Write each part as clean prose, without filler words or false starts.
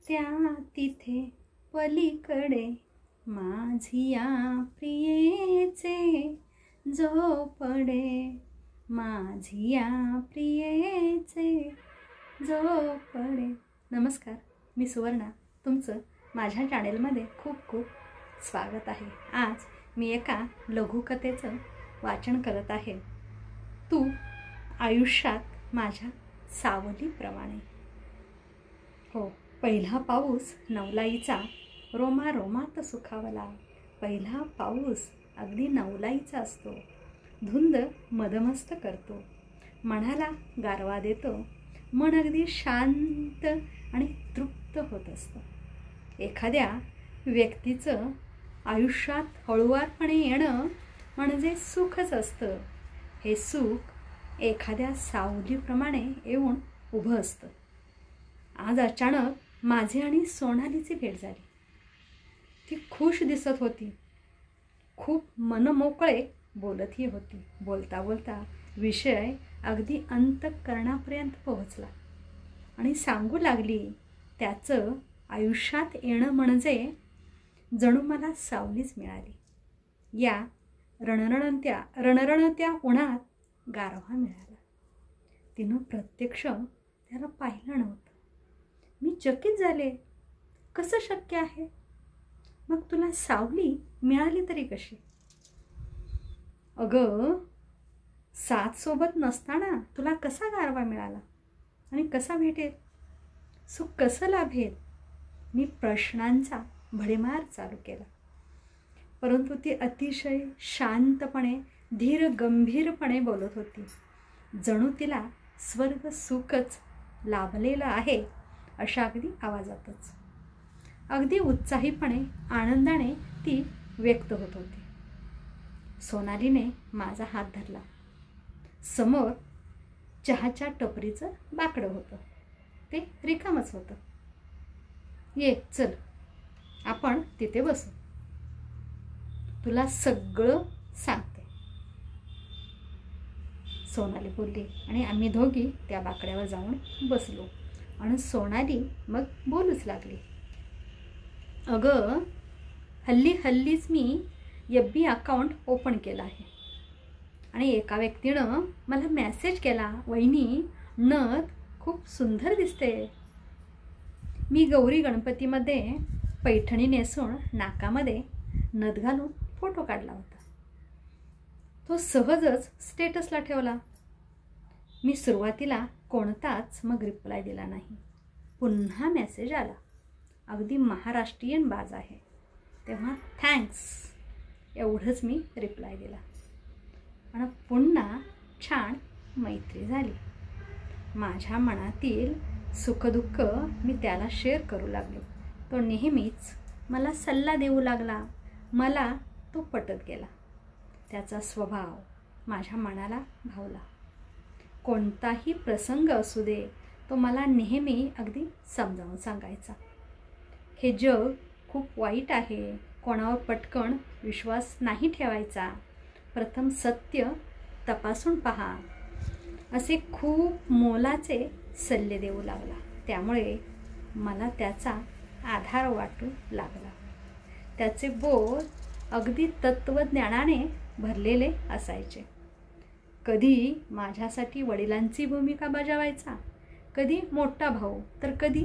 त्या तिथे पलीकडे माझिया प्रियेचे झोपडे, माझिया प्रियेचे झोपडे. नमस्कार, मी सुवर्णा, तुमचं माझ्या चॅनेलमध्ये खूप खूप स्वागत आहे. आज मी एका लघुकथेचं वाचन करत आहे. तू आयुष्यात माझ्या सावलीप्रमाणे. हो, पहिला पाऊस नवलाईचा रोमारोमात सुखावला. पहिला पाऊस अगदी नवलाईचा असतो. धुंद मदमस्त करतो, मनाला गारवा देतो, मन अगदी शांत आणि तृप्त होत असतं. एखाद्या व्यक्तीचं आयुष्यात हळुवारपणे येणं म्हणजे सुखच असतं. हे सुख एखाद्या सावलीप्रमाणे येऊन उभं असतं. आज अचानक माझी आणि सोनालीची भेट झाली. ती खुश दिसत होती, खूप मनमोकळे बोलतही होती. बोलता बोलता विषय अगदी अंतःकरणापर्यंत पोहोचला आणि सांगू लागली, त्याचं आयुष्यात येणं म्हणजे जणू मला सावलीच मिळाली. या रणरणत्या उन्हात गारवा मिळाला. तिनं प्रत्यक्ष त्याला पाहिलं नव्हतं. मी चकित झाले. कसं शक्य आहे? मग तुला सावली मिळाली तरी कशी? अगं, साथ सोबत नसताना तुला कसा गारवा मिळाला आणि कसा भेटेल? सुख कसं लाभेल? मी प्रश्नांचा भडीमार चालू केला. परंतु ती अतिशय शांतपणे, धीर गंभीरपणे बोलत होती, जणू तिला स्वर्ग सुखच लाभलेलं आहे अशा अगदी आवाजातच. अगदी उत्साहीपणे, आनंदाने ती व्यक्त होत होती. सोनालीने माझा हात धरला. समोर चहाच्या टपरीचं बाकडं होतं. ते रिकामच होतं. ये, चल, आपण तिथे बसू. तुला सगळं सांगते, सोनाली बोलली आणि आम्ही दोघी त्या बाकड्यावर जाऊन बसलो. आणि सोनाली मग बोलूच लागली. अगं, हल्लीच मी FB अकाउंट ओपन केलं आहे आणि एका व्यक्तीनं मला मेसेज केला, वहिनी, नथ खूप सुंदर दिसते. मी गौरी गणपतीमध्ये पैठणी नेसून नाकामध्ये नथ घालून फोटो काढला होता. तो सहजच स्टेटसला ठेवला. मी सुरुवातीला कोणताच मग रिप्लाय दिला नाही. पुन्हा मेसेज आला, अगदी महाराष्ट्रीयन बाज आहे. तेव्हा थँक्स एवढंच मी रिप्लाय दिला आणि पुन्हा छान मैत्री झाली. माझ्या मनातील सुखदुःख मी त्याला शेअर करू लागलो. तो नेहमीच मला सल्ला देऊ लागला. मला तो पटत गेला. त्याचा स्वभाव माझ्या मनाला भावला. कोणताही प्रसंग असू दे, तो मला नेहमी अगदी समजावून सांगायचा. हे जग खूप वाईट आहे, कोणावर पटकन विश्वास नाही ठेवायचा, प्रथम सत्य तपासून पहा, असे खूप मोलाचे सल्ले देऊ लागला. त्यामुळे मला त्याचा आधार वाटू लागला. त्याचे बोल अगदी तत्त्वज्ञानाने भरलेले असायचे. कधी माझ्यासाठी वडिलांची भूमिका बजावायचा, कधी मोठा भाऊ, तर कधी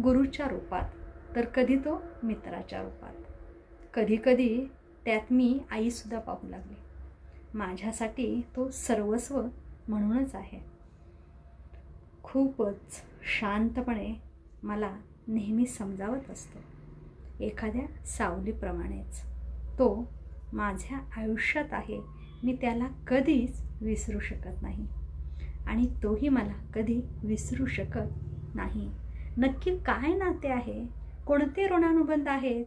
गुरुच्या रूपात, तर कधी तो मित्राच्या रूपात. कधी कधी त्यात मी आईसुद्धा पाहू लागली. माझ्यासाठी तो सर्वस्व म्हणूनच आहे. खूपच शांतपणे मला नेहमी समजावत असतो, एखाद्या सावलीप्रमाणेच. तो माझ्या आयुष्यात आहे. मी त्याला कधीच विसरू शकत नाही आणि तोही मला कधी विसरू शकत नाही. नक्की काय नाते आहे, कोणते ऋणानुबंध आहेत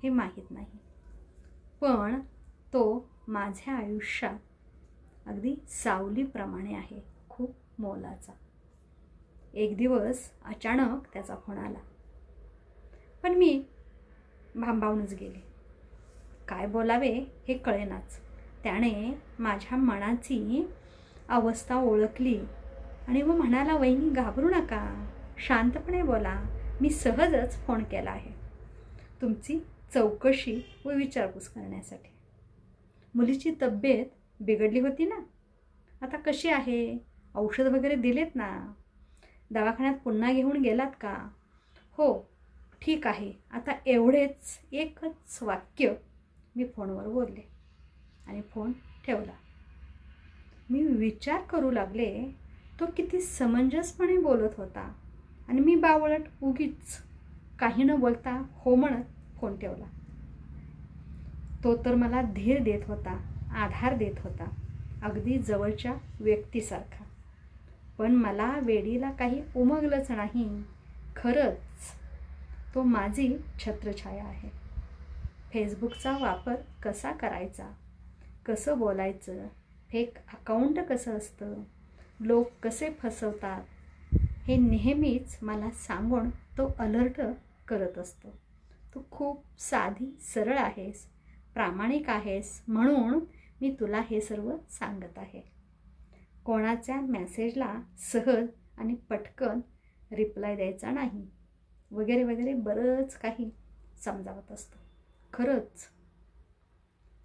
हे माहीत नाही, पण तो माझ्या आयुष्यात अगदी सावलीप्रमाणे आहे, खूप मोलाचा. एक दिवस अचानक त्याचा फोन आला, पण मी भांबावूनच गेले. काय बोलावे हे कळेनाच. त्याने माझ्या मनाची अवस्था ओळखली आणि मग म्हणाला, वहिनी घाबरू नका, शांतपणे बोला, मी सहजच फोन केला आहे तुमची चौकशी व विचारपूस करण्यासाठी. मुलीची तब्येत बिघडली होती ना, आता कशी आहे? औषध वगैरे दिलेत ना? दवाखान्यात पुन्हा घेऊन गेलात का? हो ठीक आहे. आता एवढेच एकच वाक्य मी फोनवर बोलले आणि फोन ठेवला. मी विचार करू लागले, तो किती समंजसपणे बोलत होता आणि मी बावळट उगीच काही न बोलता हो म्हणत फोन ठेवला. तो तर मला धीर देत होता, आधार देत होता, अगदी जवळच्या व्यक्तीसारखा. पण मला वेडीला काही उमगलंच नाही. खरंच तो माझी छत्रछाया आहे. फेसबुकचा वापर कसा करायचा, कसं बोलायचं, फेक अकाउंट कसं असतं, लोक कसे फसवतात, हे नेहमीच मला सांगून तो अलर्ट करत असतो. तू खूप साधी सरळ आहेस, प्रामाणिक आहेस, म्हणून मी तुला हे सर्व सांगत आहे. कोणाच्या मेसेजला सहज आणि पटकन रिप्लाय द्यायचा नाही, वगैरे वगैरे बरंच काही समजावत असतो. खरंच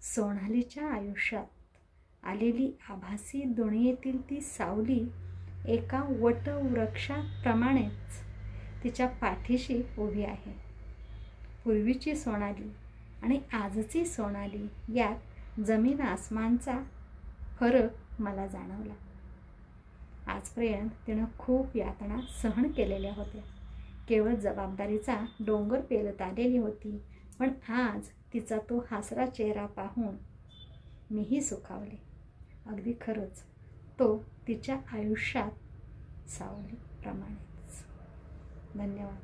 सोनालीच्या आयुष्यात आलेली आभासी दुनियेतील ती सावली एका वटवृक्षाप्रमाणेच तिच्या पाठीशी उभी आहे. पूर्वीची सोनाली आणि आजची सोनाली यात जमीन आसमानचा फरक मला जाणवला. आजपर्यंत तिनं खूप यातना सहन केलेल्या होत्या, केवळ जबाबदारीचा डोंगर पेलत आलेली होती. पण आज तिचा तो हासरा चेहरा पाहून मीही सुखावले. अगदी खरंच तो तिच्या आयुष्यात सावलीप्रमाणेच. धन्यवाद.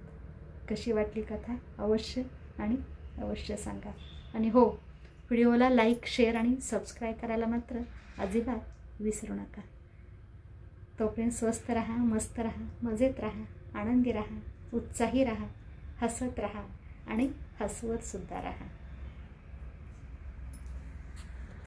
कशी वाटली कथा अवश्य आणि अवश्य सांगा. आणि हो, व्हिडिओला लाईक, शेअर आणि सबस्क्राईब करायला मात्र अजिबात विसरू नका. तोपर्यंत स्वस्थ राहा, मस्त राहा, मजेत राहा, आनंदी राहा, उत्साही राहा, हसत राहा आणि हसवत सुद्धा राहा.